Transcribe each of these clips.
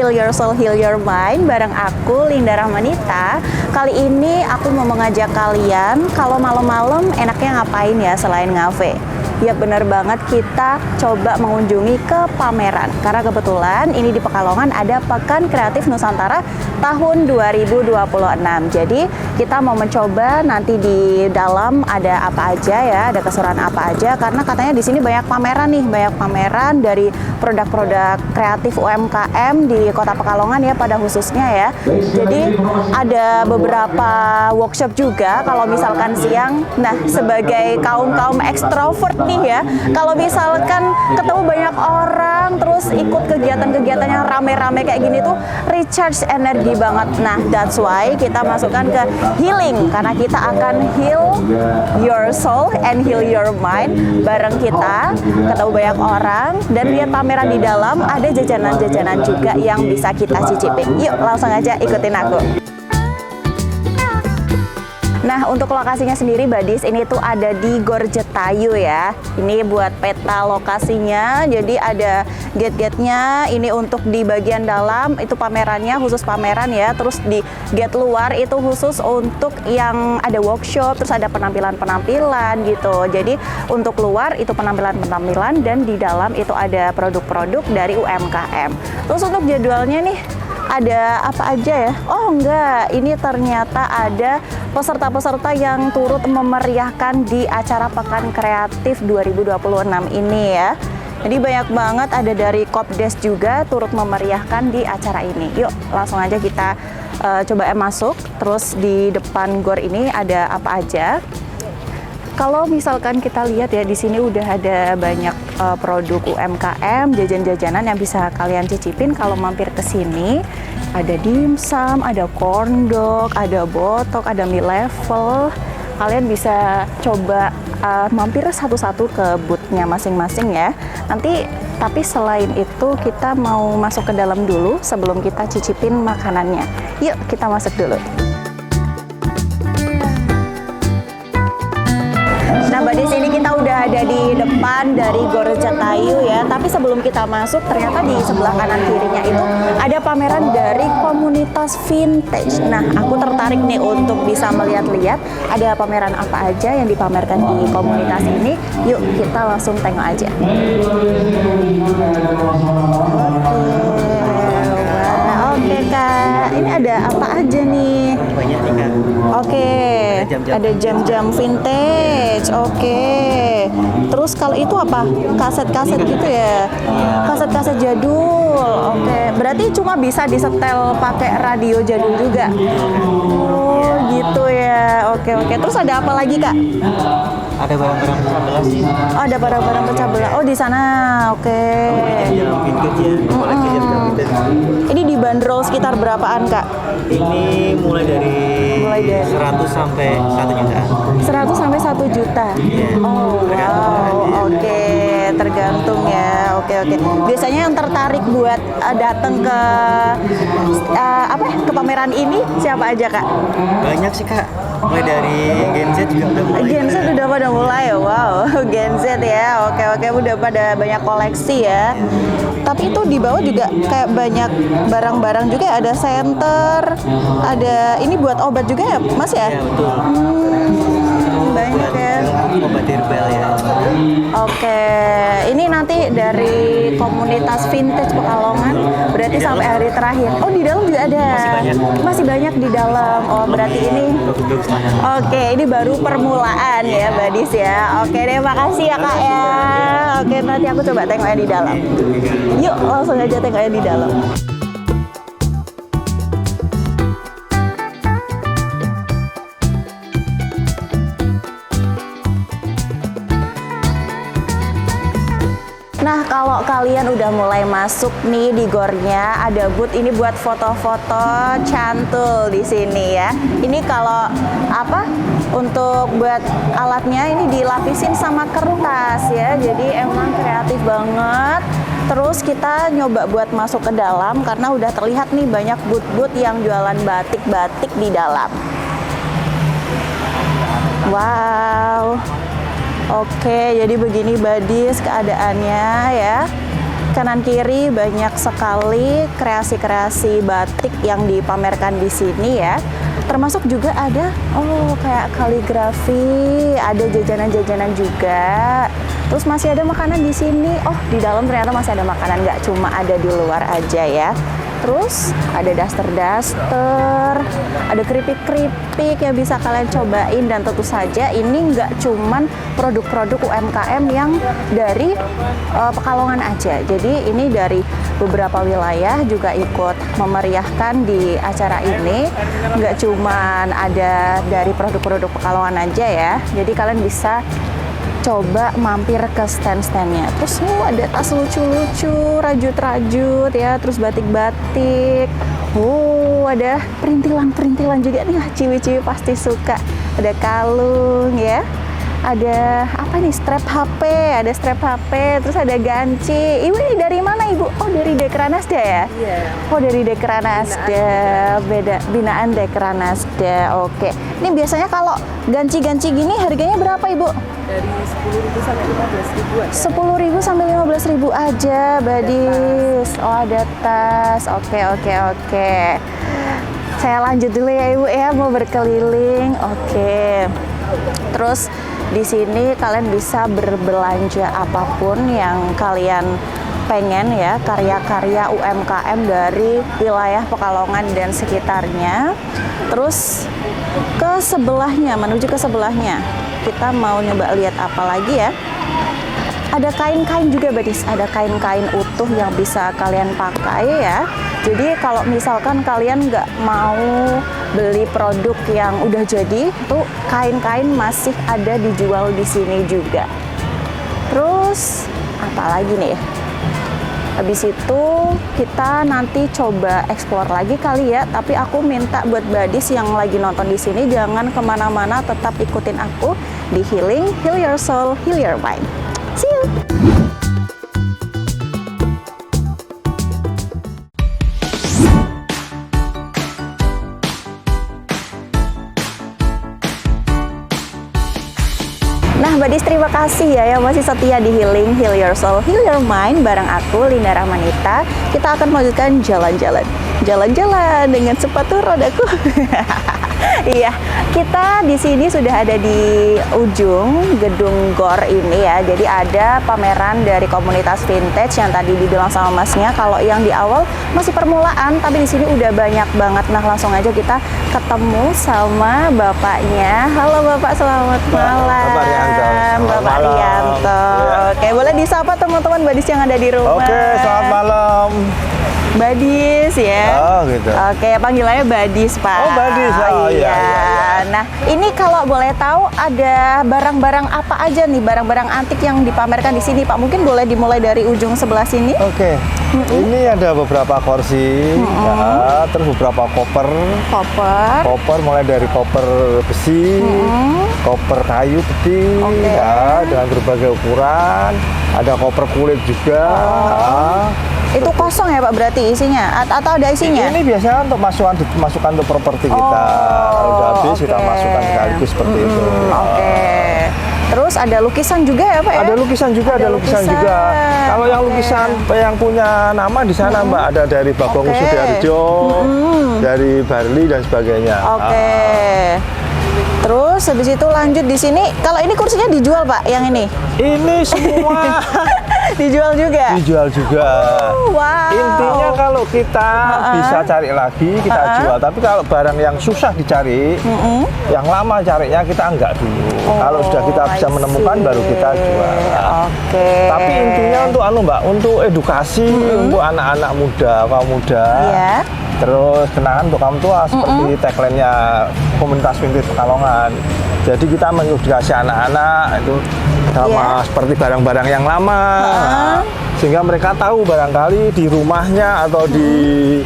Heal Your Soul, Heal Your Mind bareng aku Linda Rahmanita. Kali ini aku mau mengajak kalian kalau malam-malam enaknya ngapain ya selain ngafe. Ya bener banget, kita coba mengunjungi ke pameran. Karena kebetulan ini di Pekalongan ada Pekan Kreatif Nusantara tahun 2026. Jadi kita mau mencoba nanti di dalam ada apa aja ya, ada keseruan apa aja. Karena katanya di sini banyak pameran nih, banyak pameran dari produk-produk kreatif UMKM di Kota Pekalongan ya pada khususnya ya. Jadi ada beberapa workshop juga kalau misalkan siang. Nah, sebagai kaum-kaum ekstrovert nih ya, kalau misalkan ketemu banyak orang terus ikut kegiatan-kegiatan yang rame-rame kayak gini tuh recharge energi banget. Nah, that's why kita masukkan ke healing karena kita akan heal your soul and heal your mind bareng kita, ketemu banyak orang dan lihat pameran di dalam, ada jajanan-jajanan juga yang bisa kita cicipin. Yuk langsung aja ikutin aku. Nah, untuk lokasinya sendiri Badis, ini tuh ada di Gor Jetayu ya. Ini buat peta lokasinya, jadi ada gate-gate-nya. Ini untuk di bagian dalam, itu pamerannya, khusus pameran ya. Terus di gate luar itu khusus untuk yang ada workshop, terus ada penampilan-penampilan gitu. Jadi untuk luar itu penampilan-penampilan dan di dalam itu ada produk-produk dari UMKM. Terus untuk jadwalnya nih, ada apa aja ya? Oh enggak, ini ternyata ada peserta-peserta yang turut memeriahkan di acara Pekan Kreatif 2026 ini ya. Jadi banyak banget, ada dari Kopdes juga turut memeriahkan di acara ini. Yuk langsung aja kita coba masuk. Terus di depan gor ini ada apa aja? Kalau misalkan kita lihat ya, di sini udah ada banyak produk UMKM, jajan-jajanan yang bisa kalian cicipin kalau mampir ke sini. Ada dimsum, ada corn dog, ada botok, ada mie level. Kalian bisa coba mampir satu-satu ke booth-nya masing-masing ya. Nanti tapi selain itu kita mau masuk ke dalam dulu sebelum kita cicipin makanannya. Yuk kita masuk dulu. Nah, di sini kita udah ada di depan dari Gor Jetayu ya. Tapi sebelum kita masuk, ternyata di sebelah kanan kirinya itu ada pameran dari komunitas vintage. Nah, aku tertarik nih untuk bisa melihat-lihat ada pameran apa aja yang dipamerkan di komunitas ini. Yuk, kita langsung tengok aja. Oke, Kak. Ini ada apa aja nih? Banyak nih, Kak. Oke, ada jam-jam vintage. Oke, terus kalau itu apa? Kaset-kaset gitu ya? Kaset-kaset jadul. Oke, berarti cuma bisa disetel pakai radio jadul juga. Oh, gitu ya. Oke. Terus ada apa lagi, Kak? Ada barang-barang pecah belah sih. Oh, ada barang-barang pecah belah. Oh, di sana. Oke. Jam vintage ya. Koleksi jam vintage. Ini dibanderol sekitar berapaan, Kak? Ini mulai dari 100 sampai 1 juta. 100 sampai 1 juta. Yeah. Oh, wow. Oke, tergantung ya. Oke. Biasanya yang tertarik buat datang ke ke pameran ini siapa aja, Kak? Banyak sih, Kak. Mulai dari Gen Z juga udah mulai. Gen Z udah pada mulai ya, wow. Gen Z ya, oke, udah pada banyak koleksi ya. Tapi itu di bawah juga kayak banyak barang-barang juga, ada center, ada ini buat obat juga ya, Mas ya? Iya, betul. Banyak ya. Obat herbal ya. Oke, ini nanti dari komunitas vintage Pekalongan, berarti sampai hari terakhir. Oh, di dalam juga ada. Masih banyak di dalam. Oh, berarti ini. Oke, ini baru permulaan ya, Badis ya. Oke deh, makasih ya, Kak ya. Oke, nanti aku coba tengoknya di dalam. Yuk, langsung aja tengoknya di dalam. Nah, kalau kalian udah mulai masuk nih di gornya, ada booth ini buat foto-foto cantul di sini ya. Ini kalau apa? Untuk buat alatnya ini dilapisin sama kertas ya. Jadi emang kreatif banget. Terus kita nyoba buat masuk ke dalam karena udah terlihat nih banyak booth-booth yang jualan batik-batik di dalam. Wow. Oke, jadi begini Badis keadaannya ya. kanan kiri banyak sekali kreasi-kreasi batik yang dipamerkan di sini ya. Termasuk juga ada kayak kaligrafi, ada jajanan-jajanan juga. Terus masih ada makanan di sini. Oh, di dalam ternyata masih ada makanan, nggak cuma ada di luar aja ya. Terus ada daster-daster, ada keripik-keripik yang bisa kalian cobain, dan tentu saja ini nggak cuman produk-produk UMKM yang dari Pekalongan aja. Jadi ini dari beberapa wilayah juga ikut memeriahkan di acara ini. Nggak cuman ada dari produk-produk Pekalongan aja ya. Jadi kalian bisa coba mampir ke stand-standnya. Terus ada tas lucu-lucu, rajut-rajut ya, terus batik-batik. Ada perintilan-perintilan juga nih, ciwi-ciwi pasti suka. Ada kalung ya. Ada apa nih, strap HP, ada strap HP, terus ada ganci. Ibu ini dari mana Ibu? Oh, dari Dekranasda ya? Iya. Oh, dari Dekranasda, beda binaan Dekranasda. Oke. Ini biasanya kalau ganci-ganci gini harganya berapa Ibu? Dari 10.000 sampai 15.000 aja. 10.000 sampai 15.000 aja, Badis. Oh, ada tas. Oke. Saya lanjut dulu ya Ibu ya, mau berkeliling. Oke. Terus di sini kalian bisa berbelanja apapun yang kalian pengen ya, karya-karya UMKM dari wilayah Pekalongan dan sekitarnya. Terus ke sebelahnya, menuju ke sebelahnya, kita mau nyoba lihat apa lagi ya. Ada kain-kain juga Badis, ada kain-kain utuh yang bisa kalian pakai ya. Jadi kalau misalkan kalian nggak mau beli produk yang udah jadi, tuh kain-kain masih ada dijual di sini juga. Terus apa lagi nih? Habis itu kita nanti coba explore lagi kali ya. Tapi aku minta buat Badis yang lagi nonton di sini jangan kemana-mana, tetap ikutin aku di Healing, Heal Your Soul, Heal Your Mind. See you. Nah, Badis terima kasih ya yang masih setia di Healing, Heal Your Soul, Heal Your Mind bareng aku, Linda Rahmanita. Kita akan melanjutkan jalan-jalan dengan sepatu rodaku. Iya, kita di sini sudah ada di ujung gedung GOR ini ya. Jadi ada pameran dari komunitas vintage yang tadi dibilang sama Masnya. Kalau yang di awal masih permulaan, tapi di sini udah banyak banget. Nah, langsung aja kita ketemu sama bapaknya. Halo Bapak, selamat malam. Bapak Rianto. Ya. Oke, boleh disapa teman-teman Badis yang ada di rumah. Oke, selamat malam. Badis ya. Oh, gitu. Oke, panggilannya Badis, Pak. Oh, Badis. Oh, iya. Nah, ini kalau boleh tahu ada barang-barang apa aja nih, barang-barang antik yang dipamerkan di sini, Pak? Mungkin boleh dimulai dari ujung sebelah sini. Oke. Ini ada beberapa kursi, ya, terus beberapa koper mulai dari koper besi, koper kayu gede, Oke. ya, dengan berbagai ukuran. Ada koper kulit juga. ya. Itu kosong ya Pak berarti isinya? Atau ada isinya? Ini biasanya untuk masukan untuk properti kita. Kalau udah habis kita oke. masukkan sekaligus seperti itu. Oke. Terus ada lukisan juga ya Pak ya? Ada lukisan juga, Ada ada lukisan lukisan. juga. Kalau yang Oke. lukisan yang punya nama di sana Mbak, ada dari Bagong Oke. Sudarjo, dari Barli dan sebagainya. Oke. Terus habis itu lanjut di sini. Kalau ini kursinya dijual Pak, yang ini? Ini semua Dijual juga? dijual juga. Wow. Intinya kalau kita bisa cari lagi, kita jual. Tapi kalau barang yang susah dicari, yang lama carinya kita enggak dulu. Kalau sudah kita I bisa menemukan, see. baru kita jual. Oke. Tapi intinya untuk Mbak, untuk edukasi untuk anak-anak muda, kaum muda. Iya. Terus kenangan untuk kaum tua seperti tagline-nya komunitas vintage Pekalongan. Jadi kita mengedukasi anak-anak itu sama Iya. seperti barang-barang yang lama. Sehingga mereka tahu barangkali di rumahnya atau di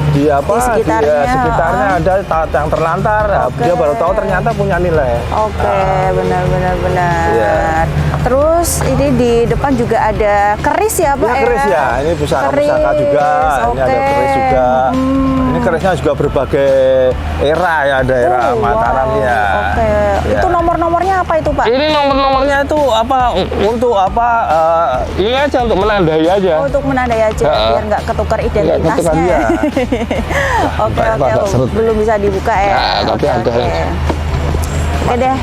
sekitarnya ada yang terlantar. Nah, dia baru tahu ternyata punya nilai. Oke, benar. Iya. Terus ini di depan juga ada keris ya Pak Ya keris ya, ini pusaka juga, ini ada keris juga. Ini kerisnya juga berbagai era ya, ada era Mataram ya. Oke. Ya. Itu nomor-nomornya apa itu Pak? Ini nomor-nomornya itu apa untuk apa? Ini aja untuk menandai aja. Oh, untuk menandai aja biar nggak ketukar identitasnya. ketukar, ya. Oke Baik, oke. Pak, serut. Belum bisa dibuka ya. Nah, tapi ada. Oke deh.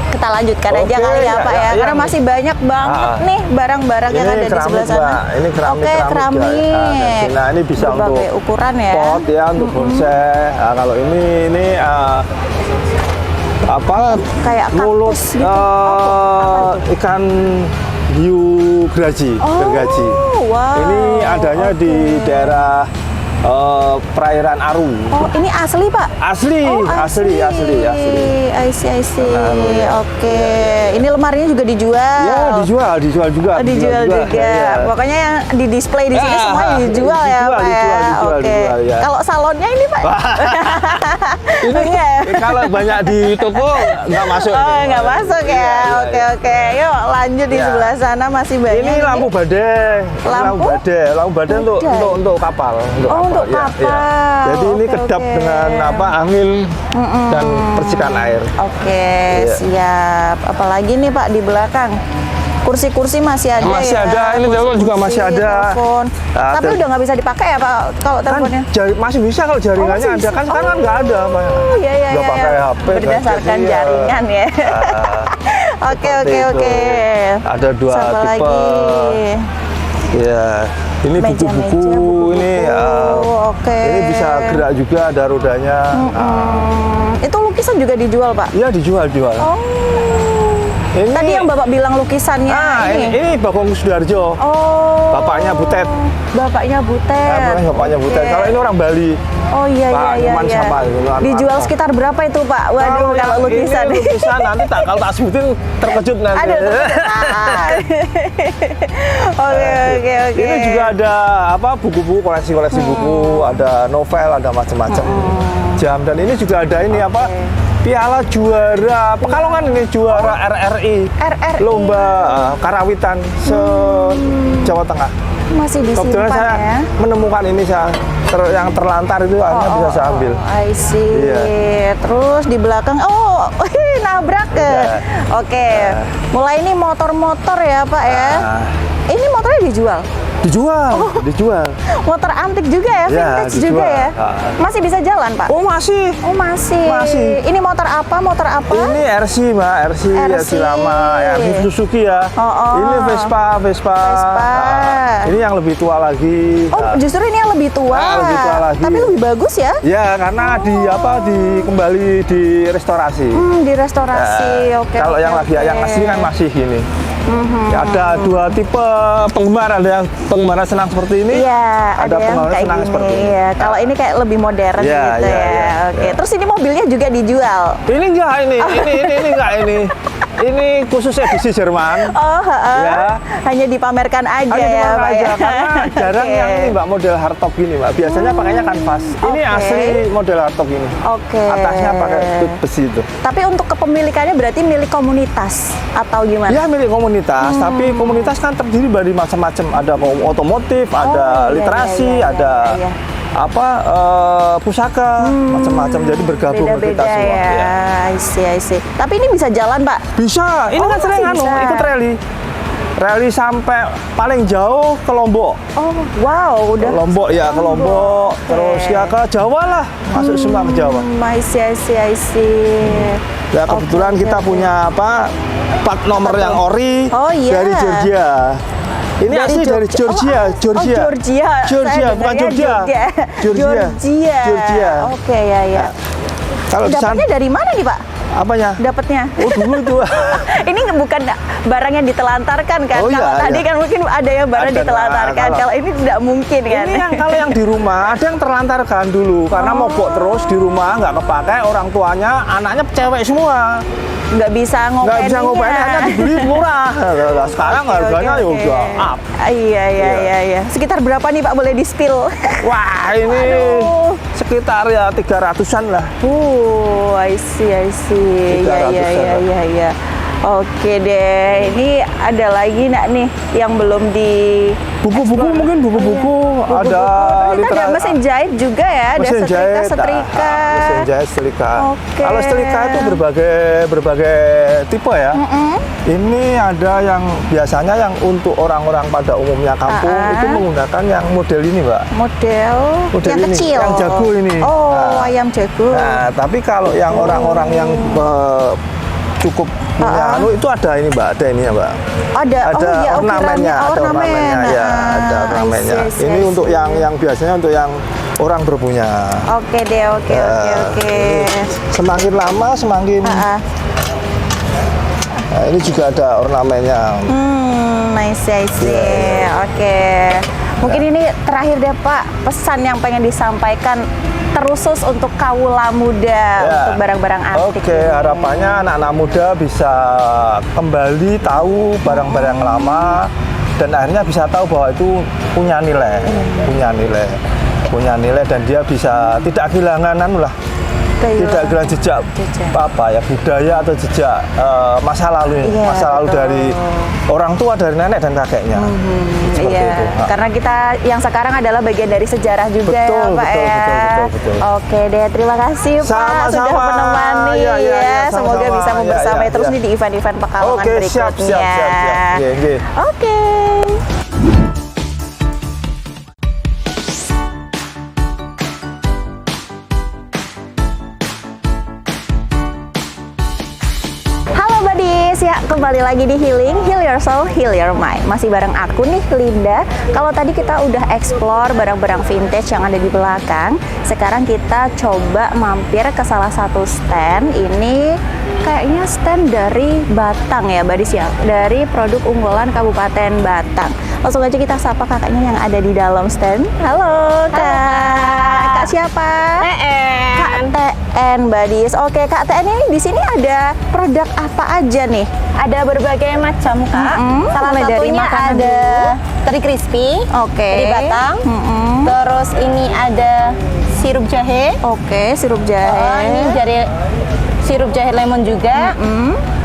Kita lanjutkan Oke, aja kali ya Pak ya, ya, karena ya. masih banyak banget nih barang-barang yang ada di sebelah sana. Mbak. Ini keramik, Oke, keramik. Nah, ini bisa berbagai untuk ukuran ya. pot ya, untuk bonsai. Nah, kalau ini apa? Kayak kaktus mulut gitu. Apa itu? ikan hiu gergaji, gergaji. Wow. Ini adanya di daerah perairan Aru. Oh, ini asli Pak? Asli, Oh, asli. I see. Nah, Oke. Ini lemarinya juga dijual. Ya, dijual juga. Oh, dijual juga. Ya. Pokoknya yang di display di sini semua dijual ya, Pak ya. dijual, Oke. ya. Kalau salonnya ini, Pak? Ini Enggak ya? kalau banyak di toko nggak masuk. Oh, ini. nggak masuk ya. Iya, iya. Oke. Yuk, lanjut di Ya. sebelah sana masih banyak. Ini lampu badai. Lampu? Lampu badai untuk kapal. Untuk ya, kapal. ya. Jadi ini Oke, kedap oke. dengan angin dan percikan air. Oke, Iya. siap. Apalagi nih Pak di belakang? Kursi-kursi masih ada Masih ya? ada, ini telepon juga masih ada. Telepon. Nah, Tapi udah nggak bisa dipakai ya Pak kalau teleponnya? Masih bisa kalau jaringannya masih ada bisa. kan sekarang kan nggak ada Pak. Oh iya. Nggak pakai HP. kan. Berdasarkan Jadi, jaringan ya. Oke. seperti itu. Ada dua Siapa tipe. lagi? Ya, ini Meja-meja, buku-buku buku-buku. ini Oke. ini bisa gerak juga, ada rodanya. Itu lukisan juga dijual Pak? Iya dijual. Oh. Ini, Tadi yang Bapak bilang lukisannya ini Bagong Sudarjo. Oh. Bapaknya Butet. Bapaknya Butet. Bapaknya Butet. Oke. Kalau ini orang Bali. Oh iya. Pak Nyoman siapa itu? Dijual sekitar berapa itu Pak? Waduh, kalau lukisan. Ini lukisan nanti kalau tak sebutin terkejut nanti. Aduh, Oke. Ini juga ada buku-buku, koleksi buku, ada novel, ada macam-macam. Jam dan ini juga ada ini Piala juara Pekalongan, ini juara RRI. Lomba karawitan se-Jawa Tengah. Masih disimpan Kebetulan saya ya. menemukan ini yang terlantar itu akhirnya bisa saya ambil. I see. Iya. Terus di belakang, nabrak ke. Iya. Oke. Mulai ini motor-motor ya Pak ya. Ini motornya dijual? Dijual. Motor antik juga ya, Ya, vintage juga dijual. ya. Masih bisa jalan Pak? Oh masih. Oh masih. Ini motor apa? Ini RC Mbak, RC lama, RC Suzuki ya. Ini Vespa. Ini yang lebih tua lagi. Oh justru ini yang lebih tua. Lebih tua lagi. Tapi lebih bagus ya? Ya karena kembali di restorasi. Di restorasi. Oke. Kalau yang asli kan masih ini. Ya, ada dua tipe penggemar, ada yang penggemar senang seperti ini. Iya, ada yang penggemar kayak senang gini. seperti ini. Ya. Kalau ini kayak lebih modern Iya, gitu iya, ya. iya, Oke. iya. Terus ini mobilnya juga dijual. Ini enggak ini enggak ini. Ini khusus edisi Jerman. Oh, Ya. hanya dipamerkan aja Hanya ya, cuma Pak aja ya. karena jarang Oke. yang ini Mbak model hardtop gini Mbak. Biasanya pakainya kanvas. Ini Oke. asli model hardtop ini. Oke. Atasnya pakai tut besi itu. Tapi untuk kepemilikannya berarti milik komunitas atau gimana? Ya milik komunitas, tapi komunitas kan terdiri dari macam-macam. Ada otomotif, ada iya, literasi, iya, ada iya. pusaka, macam-macam. Jadi bergabung Beda-beda kita semua. ya. Ya. I see. Tapi ini bisa jalan, Pak? Bisa. Ini Oh, kan sering masih bisa. ikut rally. Rally sampai paling jauh ke Lombok. Oh, wow, udah. Lombok ya, ke Lombok. Oke. Terus ya ke Jawa lah. Masuk semua ke Jawa. I see. Ya kebetulan Oke, kita oke. punya plat nomor yang ori Oh, iya. dari Georgia. Ini Dari asli dari Georgia, Oh, Georgia. Georgia, Saya bukan dengarnya Georgia. Georgia. Oke, ya. Kalau di sana Dapatnya dari mana nih, Pak? apanya? Dapatnya? Oh dulu itu. Ini bukan barang yang ditelantarkan kan? Oh, iya, Kalau tadi iya. kan mungkin ada yang barang Ada, ditelantarkan. kalau- Kalau ini tidak mungkin kan? Ini kalau yang di rumah ada yang terlantarkan dulu karena mogok terus di rumah nggak kepakai, orang tuanya anaknya cewek semua. Nggak bisa ngopein. Nggak bisa ngopain, hanya dibeli murah. Nah, sekarang harganya ya udah up. Iya. Sekitar berapa nih Pak boleh di-spill? Wah ini Aduh. sekitar ya 300-an lah. I see. 300-an. Iya. Oke deh, ini ada lagi nak nih yang belum di Buku-buku mungkin buku-buku ada Terus ada mesin jahit juga ya, ada mesin jahit, setrika. mesin jahit, setrika. Oke. Kalau setrika itu berbagai tipe ya. Ini ada yang biasanya yang untuk orang-orang pada umumnya kampung itu menggunakan yang model ini, Mbak. Model yang ini, kecil. yang jago ini. Oh, ayam jago. Nah, tapi kalau yang orang-orang yang cukup punya itu ada ini, Mbak, ada ini ya, Mbak. Ada ornamennya, ada ornamennya ya, ada ornamennya. Ini untuk yang biasanya untuk yang orang berpunya. Oke deh, oke. Ini semakin lama semakin Nah, ini juga ada ornamennya. Nice, I see. Oke. Mungkin ini terakhir deh Pak, pesan yang pengen disampaikan terusus untuk kaula muda untuk barang-barang antik. Oke, harapannya anak-anak muda bisa kembali tahu barang-barang lama dan akhirnya bisa tahu bahwa itu punya nilai, punya nilai dan dia bisa tidak kehilangan tidak kehilangan jejak apa ya, budaya atau jejak masa lalu dari orang tua, dari nenek dan kakeknya. Seperti itu. Karena kita yang sekarang adalah bagian dari sejarah juga ya Pak betul. Oke deh, terima kasih Pak Sama-sama. sudah menemani Ya, semoga sama-sama. bisa membersamai terus nih di event-event Pekalongan berikutnya. Siap. Oke. Ya, kembali lagi di Heal Your Soul, Heal Your Mind. Masih bareng aku nih, Linda. Kalau tadi kita udah explore barang-barang vintage yang ada di belakang, sekarang kita coba mampir ke salah satu stand. Ini kayaknya stand dari Batang ya, Badis ya, dari produk unggulan Kabupaten Batang. Langsung aja kita sapa kakaknya yang ada di dalam stand. Halo, Kak. Kak siapa? Kak TN, Badis. Oke, Kak TN ini di sini ada produk apa aja nih? Ada berbagai macam Kak. Salah Mulai dari satunya makanan ada dulu. teri crispy Oke. dari Batang. Terus ini ada sirup jahe. Oke, sirup jahe. Ini dari sirup jahe lemon juga.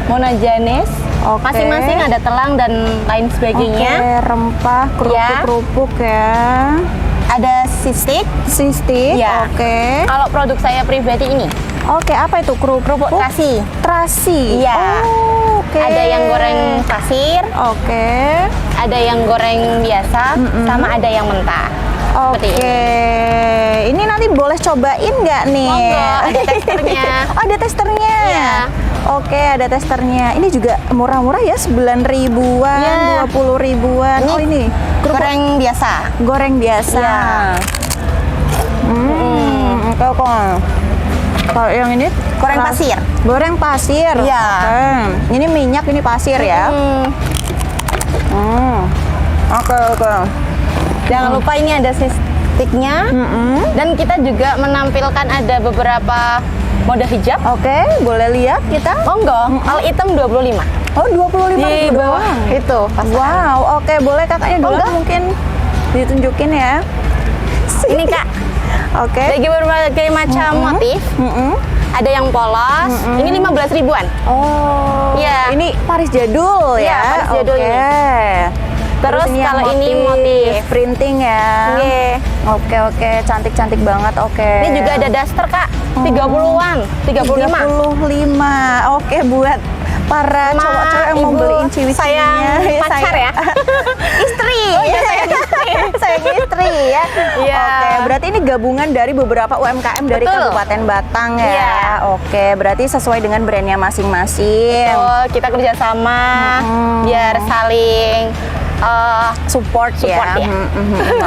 Monajanes. Oke. Masing-masing ada telang dan lain sebagainya. Oke, rempah, kerupuk-kerupuk ya. Ada sistik. Sistik, Ya. oke. Kalau produk saya pribadi ini Oke, apa itu kerupuk? terasi. Terasi. Iya. Oh, oke. Ada yang goreng pasir, Oke. ada yang goreng biasa, sama ada yang mentah. Seperti Oke. Ini nanti boleh cobain nggak nih? Monggo, ada testernya. Oh, ada testernya. Iya. Oke, ada testernya. Ini juga murah-murah ya, 9 ribuan, Iya. 20 ribuan. Oh, ini kerupuk Goreng biasa. goreng biasa. Iya. Oke. Kalau yang ini Goreng pasir. Goreng pasir. Iya. Oke. Ini minyak, ini pasir ya. Oke. Jangan lupa ini ada sistiknya. Dan kita juga menampilkan ada beberapa mode hijab. Oke, boleh lihat kita? Monggo. Kalau hitam 25. Oh, 25 Di ribu bawah doang. itu. Wow, oke, boleh kakaknya dulu Monggo. mungkin ditunjukin ya. Ini Kak. Oke. Bagi berbagai macam motif. Ada yang polos. Ini 15 ribuan. Oh. Iya. Ini Paris jadul Iya, ya. Paris jadul Oke. ini. Terus yang kalau ini motif printing ya. Iya. Oke, cantik-cantik banget. Oke. Ini juga ada daster Kak. 30-an, 35. 35. Oke, buat para Ma, cowok-cowok yang mau ibu beliin ciwi-ciwinya. sayang pacar ya. Istri. Oh iya, sayang istri. Sayang istri ya. Iya. Oke, berarti ini gabungan dari beberapa UMKM dari Betul. Kabupaten Batang ya. Iya. Oke, berarti sesuai dengan brandnya masing-masing. Betul, kita kerjasama biar saling Support Support ya.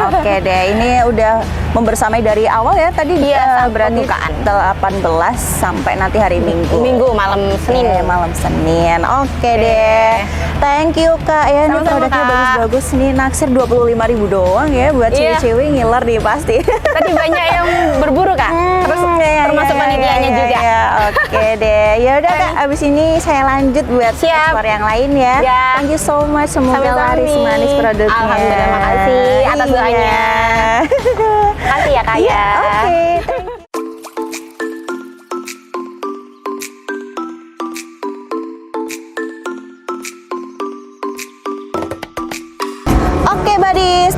Oke deh, ini udah membersamai dari awal ya tadi Iya, sampai berarti pembukaan. 18 sampai nanti hari Minggu. Minggu malam Senin. Oke, malam Senin. Oke deh. Thank you Kak ya, ini Sama-sama, produknya Kak. bagus-bagus nih, naksir 25.000 doang ya buat Iya. ciwi-ciwi ngiler nih pasti. Tadi banyak yang berburu Kak. Terus Iya, termasuk iya, panitianya iya, juga. iya. Oke deh. Ya udah Kak, abis ini saya lanjut buat Siap. ekspor yang lain ya. Ya. Thank you so much. Semoga Sama-sama laris nih. manis produknya. Alhamdulillah, makasih atas Iya. doanya. Makasih ya Kak Iya, ya. oke. Thank you.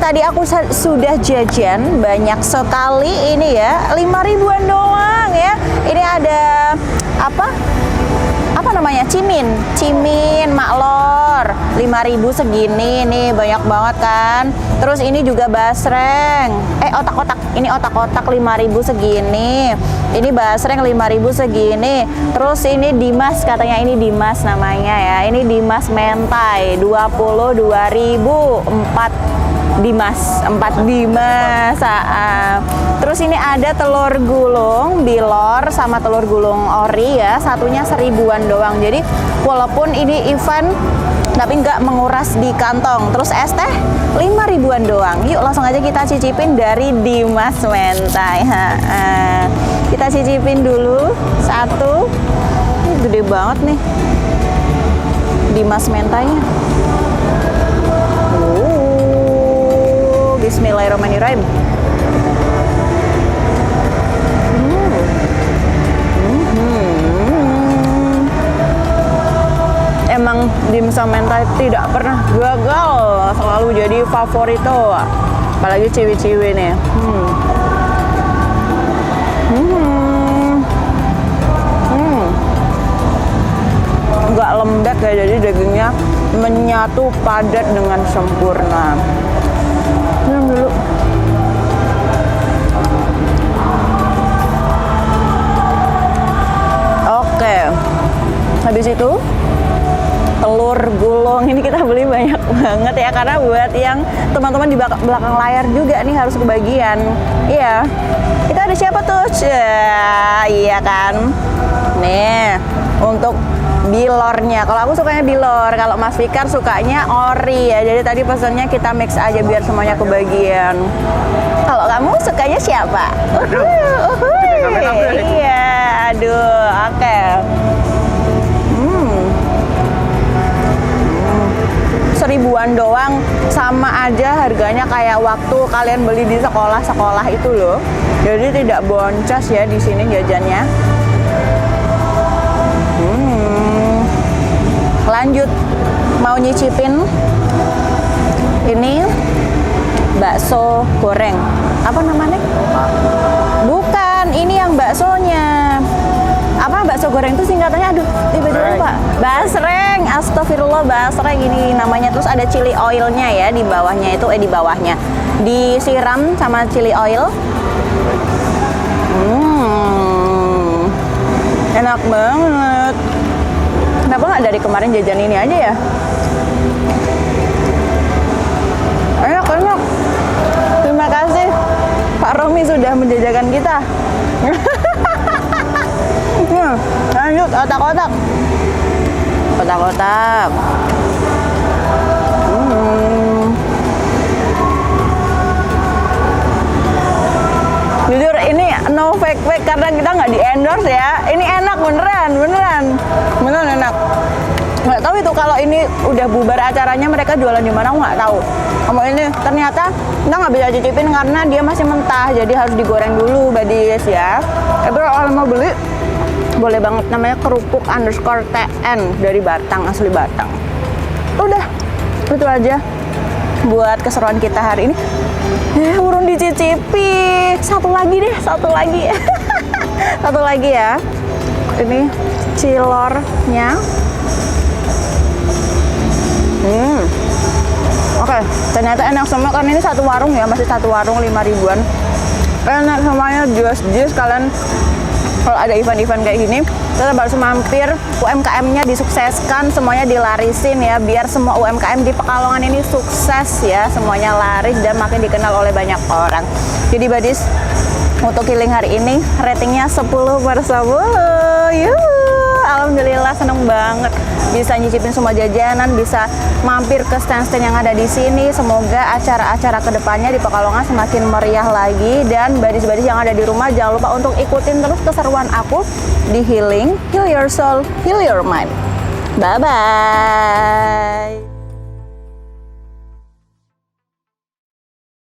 tadi aku sudah jajan banyak sekali ini ya, 5 ribuan doang ya. Ini ada apa namanya, cimin maklor 5.000 segini nih, banyak banget kan. Terus ini juga basreng, otak-otak, ini otak-otak 5.000 segini, ini basreng 5.000 segini. Terus ini Dimas, katanya ini Dimas namanya ya, ini Dimas mentai 22.000, 4 Dimas. Terus ini ada telur gulung bilor sama telur gulung ori ya, satunya 1.000-an doang. Jadi walaupun ini event tapi nggak menguras di kantong. Terus es teh 5.000-an doang. Yuk langsung aja kita cicipin dari Dimas mentai. Kita cicipin dulu satu. Ini gede banget nih Dimas mentainya. Bismillahirrahmanirrahim. Emang dimsum mentai tidak pernah gagal, selalu jadi favorito, apalagi ciwi-ciwi nih. Nggak lembek ya, jadi dagingnya menyatu padat dengan sempurna. Minum dulu. Oke, habis itu telur gulung ini kita beli banyak banget ya, karena buat yang teman-teman di belakang layar juga nih harus kebagian. Iya, kita ada siapa tuh? Iya kan, nih untuk bilornya. Kalau aku sukanya bilor, kalau Mas Fikar sukanya ori ya. Jadi tadi pesannya kita mix aja biar semuanya kebagian. Kalau kamu sukanya siapa? Iya, aduh, oke. Seribuan doang, sama aja harganya kayak waktu kalian beli di sekolah-sekolah itu loh. Jadi tidak boncos ya di sini jajannya. Lanjut, mau nyicipin ini bakso goreng. Apa namanya? Bukan, ini yang baksonya. Apa bakso goreng itu singkatannya? Aduh, tiba-tiba lupa. Basreng, astagfirullah, basreng ini namanya. Terus ada chili oilnya ya di bawahnya itu, di bawahnya disiram sama chili oil. Enak banget. Kenapa nggak dari kemarin jajan ini aja ya? Enak. Terima kasih Pak Romi sudah menjajakan kita. Lanjut, otak-otak. Jujur ini no fake karena kita nggak di endorse ya. Ini enak beneran enak. Nggak tahu itu kalau ini udah bubar acaranya mereka jualan di mana, aku nggak tahu. Kamu ini ternyata kita nggak bisa cicipin karena dia masih mentah, jadi harus digoreng dulu badis ya. Tapi kalau mau beli boleh banget, namanya kerupuk_TN dari Batang, asli Batang. Udah, itu aja buat keseruan kita hari ini. Urung dicicipi. Satu lagi satu lagi ya. Ini cilornya. Oke, ternyata enak semua karena ini satu warung ya, masih satu warung 5.000-an. Enak semuanya, jus kalian. Kalau ada event-event kayak gini, kita harus mampir. UMKM-nya disukseskan, semuanya dilarisin ya, biar semua UMKM di Pekalongan ini sukses ya, semuanya laris dan makin dikenal oleh banyak orang. Jadi badis, untuk healing hari ini ratingnya 10/10. Alhamdulillah, seneng banget bisa nyicipin semua jajanan, bisa mampir ke stand-stand yang ada di sini. Semoga acara-acara kedepannya di Pekalongan semakin meriah lagi. Dan badis-badis yang ada di rumah, jangan lupa untuk ikutin terus keseruan aku di Healing, Heal Your Soul, Heal Your Mind. Bye-bye.